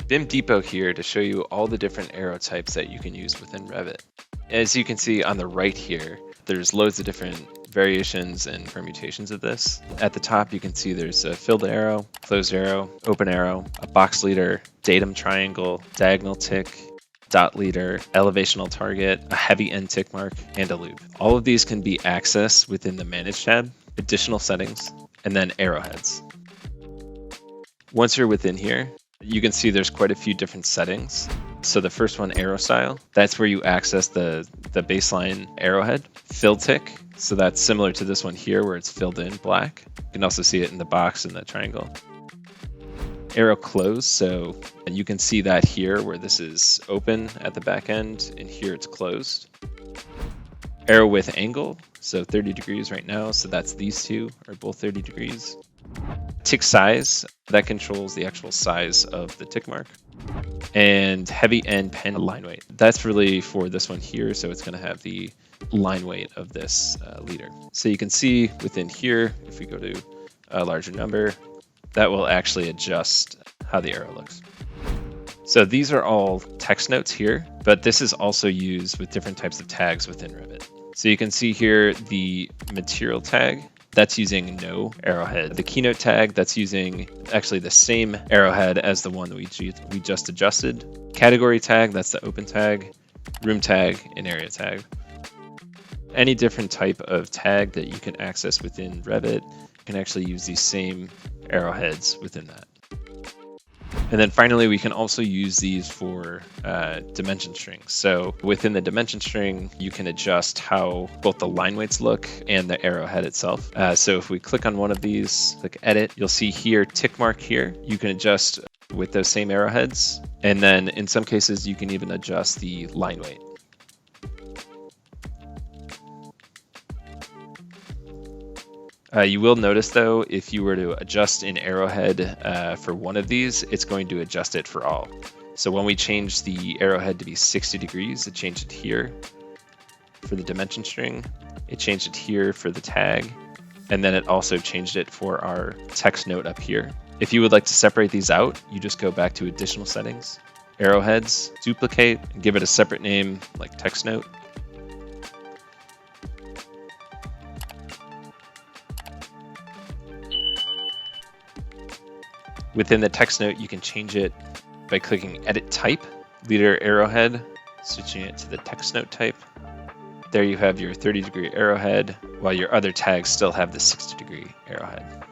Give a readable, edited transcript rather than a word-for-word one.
BIM Depot here to show you all the different arrow types that you can use within Revit. As you can see on the right here, there's loads of different variations and permutations of this. At the top, you can see there's a filled arrow, closed arrow, open arrow, a box leader, datum triangle, diagonal tick, dot leader, elevational target, a heavy end tick mark, and a loop. All of these can be accessed within the Manage tab, additional settings, and then Arrowheads. Once you're within here, you can see there's quite a few different settings. So the first one, arrow style, that's where you access the baseline arrowhead. Fill tick, so that's similar to this one here where it's filled in black. You can also see it in the box in the triangle. Arrow close, so and you can see that here where this is open at the back end and here it's closed. Arrow width angle, so 30 degrees right now, so that's these two are both 30 degrees. Tick size, that controls the actual size of the tick mark. And heavy end pen line weight, that's really for this one here, so it's going to have the line weight of this leader. So you can see within here, if we go to a larger number, that will actually adjust how the arrow looks. So these are all text notes here, but this is also used with different types of tags within Revit. So you can see here the material tag, that's using no arrowhead. The keynote tag, that's using actually the same arrowhead as the one that we just adjusted. Category tag, that's the open tag. Room tag and area tag. Any different type of tag that you can access within Revit can actually use these same arrowheads within that. And then finally, we can also use these for dimension strings. So within the dimension string, you can adjust how both the line weights look and the arrowhead itself. So if we click on one of these, click edit, you'll see here, tick mark here. You can adjust with those same arrowheads. And then in some cases, you can even adjust the line weight. You will notice though, if you were to adjust an arrowhead for one of these, it's going to adjust it for all. So when we change the arrowhead to be 60 degrees, it changed it here for the dimension string. It changed it here for the tag. And then it also changed it for our text note up here. If you would like to separate these out, you just go back to additional settings, arrowheads, duplicate, and give it a separate name like text note. Within the text note, you can change it by clicking Edit Type, Leader Arrowhead, switching it to the text note type. There you have your 30-degree arrowhead, while your other tags still have the 60-degree arrowhead.